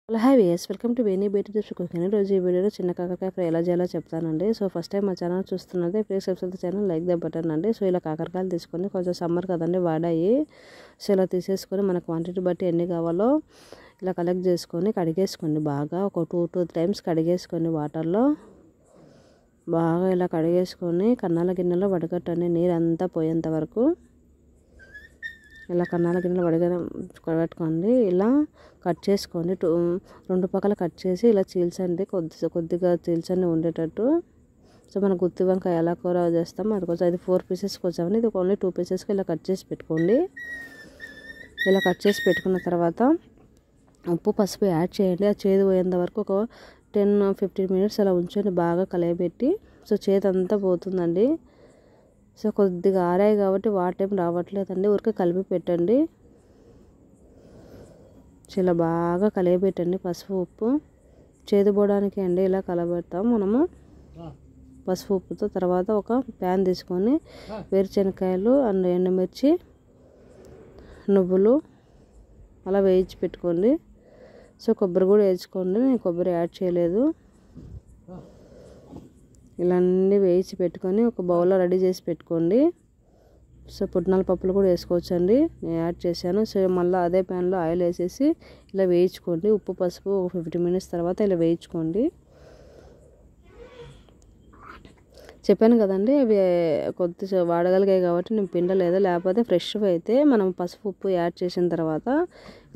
Hello hi viewers, welcome to Veni Beti tips cooking. ఈరోజు ఈ వీడియోలో చిన్న కాకరకాయ ఫ్రై ఎలా చేయాలో చెప్తానండి. సో ఫస్ట్ టైం మా ఛానల్ చూస్తున్నది please subscribe the channel, like the button అండి. సో ఇలా కాకరకాయలు తీసుకొని కొంచెం సమ్మర్ కదండి వాడాయి. సో ఇలా తీసేసుకొని మన క్వాంటిటీ బట్టి ఎన్ని కావాలో ఇలా కలెక్ట్ చేసుకొని కడిగేసుకోండి. బాగా ఒక 2 times కడిగేసుకొని వాటర్లో బాగా ఇలా కడిగేసుకొని కన్నాల గిన్నెలో వడగట్టండి, నీరు అంతా పోయేంత వరకు. ఇలా కన్నాల గిన్నెలో వడగట్టుకోండి. ఇలా కట్ చేసుకోండి, రెండు పక్కల కట్ చేసి ఇలా చీల్చండి, కొద్దిగా చీల్చండి ఉండేటట్టు. సో మనం గుత్తి వంకాయ ఎలా కూర చేస్తాం అందుకోసం అది 4 pieces వచ్చామని ఇది ఓన్లీ 2 piecesకి ఇలా కట్ చేసి పెట్టుకోండి. ఇలా కట్ చేసి పెట్టుకున్న తర్వాత ఉప్పు పసుపు యాడ్ చేయండి. ఆ చేదు పోయేంత వరకు ఒక 10-15 minutes అలా ఉంచండి, బాగా కలయబెట్టి. సో చేదు అంతా పోతుందండి. సో కొద్దిగా ఆరాయి కాబట్టి వాటేం రావట్లేదండి, ఊరికే కలిపి పెట్టండి. ఇలా బాగా కలియబెట్టండి. పసుపు ఉప్పు చేదు పోవడానికి అండి ఇలా కలబెడతాం మనము పసుపు ఉప్పుతో. తర్వాత ఒక ప్యాన్ తీసుకొని వేరుశనగకాయలు అండ్ ఎండుమిర్చి నువ్వులు అలా వేయించి పెట్టుకోండి. సో కొబ్బరి కూడా వేయించుకోండి, నేను కొబ్బరి యాడ్ చేయలేదు. ఇలా అన్నీ వేయించి పెట్టుకొని ఒక బౌల్లో రెడీ చేసి పెట్టుకోండి. సో పుట్నాల పప్పులు కూడా వేసుకోవచ్చండి, నేను యాడ్ చేశాను. సో మళ్ళీ అదే ప్యాన్లో ఆయిల్ వేసేసి ఇలా వేయించుకోండి. ఉప్పు పసుపు ఒక 15 minutes తర్వాత ఇలా వేయించుకోండి. చెప్పాను కదండి, అవి కొద్దిగా వాడగలిగాయి కాబట్టి నేను పిండలేదు. లేకపోతే ఫ్రెష్గా అయితే మనం పసుపు ఉప్పు యాడ్ చేసిన తర్వాత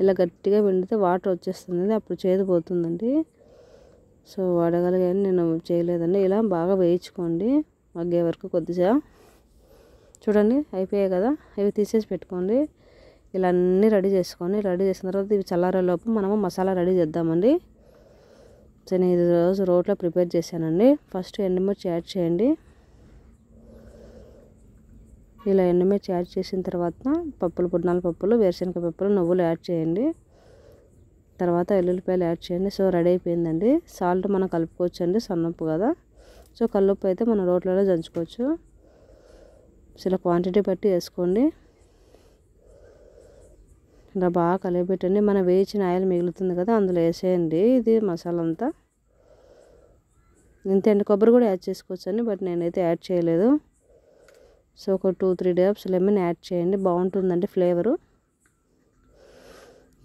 ఇలా గట్టిగా పిండితే వాటర్ వచ్చేస్తుంది, అప్పుడు చేదు పోతుందండి. సో వాడగలిగాను, నేను చేయలేదండి. ఇలా బాగా వేయించుకోండి మగ్గే వరకు. కొద్దిగా చూడండి అయిపోయాయి కదా, ఇవి తీసేసి పెట్టుకోండి. ఇలా అన్నీ రెడీ చేసుకోండి. రెడీ చేసిన తర్వాత ఇవి చల్లారేలోపు మనము మసాలా రెడీ చేద్దామండి. సో నేను ఇది రోజు రోట్లో ప్రిపేర్ చేశానండి. ఫస్ట్ ఎండుమిర్చి యాడ్ చేయండి. ఇలా ఎండుమిర్చి యాడ్ చేసిన తర్వాత పప్పులు, పుట్నాల పప్పులు, వేరుశనగ పప్పులు, నువ్వులు యాడ్ చేయండి. తర్వాత వెల్లుల్లిపాయలు యాడ్ చేయండి. సో రెడీ అయిపోయిందండి. సాల్ట్ మనం కలుపుకోవచ్చు అండి, సన్నప్పు కదా. సో కల్లుప్పు అయితే మనం రోట్లలో దంచుకోవచ్చు. సో ఇలా క్వాంటిటీ బట్టి వేసుకోండి. ఇలా బాగా కలిపెట్టండి. మనం వేయించిన ఆయిల్ మిగులుతుంది కదా, అందులో వేసేయండి ఇది మసాలా అంతా. ఇంతే అండి. కొబ్బరి కూడా యాడ్ చేసుకోవచ్చు అండి, బట్ నేనైతే యాడ్ చేయలేదు. సో ఒక 2-3 drops లెమన్ యాడ్ చేయండి, బాగుంటుందండి ఫ్లేవరు.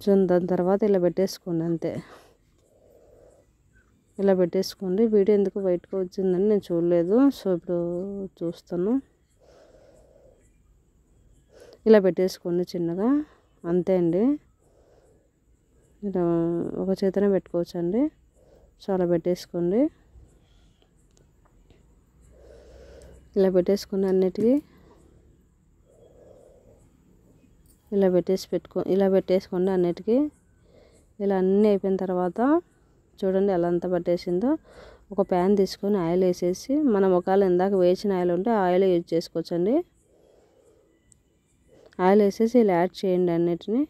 సో దాని తర్వాత ఇలా పెట్టేసుకోండి అంతే. ఇలా పెట్టేసుకోండి. వీడియో ఎందుకు వైట్గా వచ్చిందని నేను చూడలేదు, సో ఇప్పుడు చూస్తాను. ఇలా పెట్టేసుకోండి చిన్నగా, అంతే అండి. ఇలా ఒక చేతనే పెట్టుకోవచ్చు అండి. సో అలా పెట్టేసుకోండి. ఇలా పెట్టేసుకోండి అన్నిటికీ. ఇలా పెట్టేసుకోండి అన్నిటికీ. ఇలా అన్నీ అయిపోయిన తర్వాత చూడండి ఎలా అంతా పట్టేసిందో. ఒక ప్యాన్ తీసుకొని ఆయిల్ వేసేసి, మనం ఒకవేళ ఇందాక వేసిన ఆయిల్ ఉంటే ఆ ఆయిల్ యూజ్ చేసుకోవచ్చండి. ఆయిల్ వేసేసి ఇలా యాడ్ చేయండి అన్నిటిని.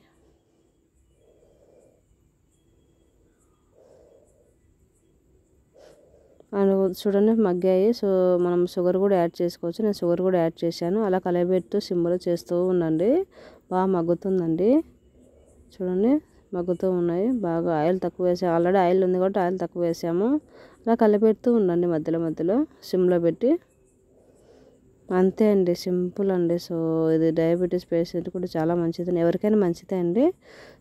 అండ్ చూడండి మగ్గాయి. సో మనం షుగర్ కూడా యాడ్ చేసుకోవచ్చు, నేను షుగర్ కూడా యాడ్ చేశాను. అలా కలయబెడుతూ సిమ్లో చేస్తూ ఉండండి, బాగా మగ్గుతుందండి. చూడండి మగ్గుతూ ఉన్నాయి. బాగా ఆయిల్ తక్కువ వేసాము, ఆల్రెడీ ఆయిల్ ఉంది కాబట్టి ఆయిల్ తక్కువ వేసాము. అలా కలిపెడుతూ ఉండండి మధ్యలో మధ్యలో సిమ్లో పెట్టి. అంతే అండి, సింపుల్ అండి. సో ఇది డయాబెటీస్ పేషెంట్ కూడా చాలా మంచిది, ఎవరికైనా మంచిదే అండి.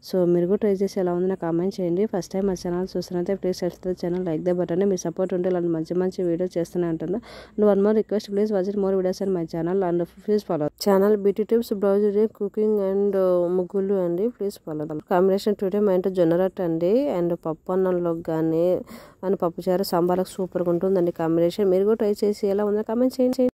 సో మీరు కూడా ట్రై చేసి ఎలా ఉంది నాకు కామెంట్ చేయండి. ఫస్ట్ టైం మా ఛానల్ చూస్తున్నైతే please subscribe channel, like the button. మీ సపోర్ట్ ఉంటే ఇలాంటి మంచి వీడియోస్ చేస్తూనే ఉంటాను. And one more request, please watch more videos and my channel and please follow channel beauty tips, blouse cooking and ముగ్గులు అండి. Please follow. కాంబినేషన్ టుడే మా ఇంట్లో జొన్న రొట్టె అండి, అండ్ పప్పు అన్నంలోకి కానీ అండ్ పప్పుచారు సాంబార్లకు సూపర్గా ఉంటుందండి కాంబినేషన్. మీరు కూడా ట్రై చేసి ఎలా ఉందో కామెంట్ చేయండి.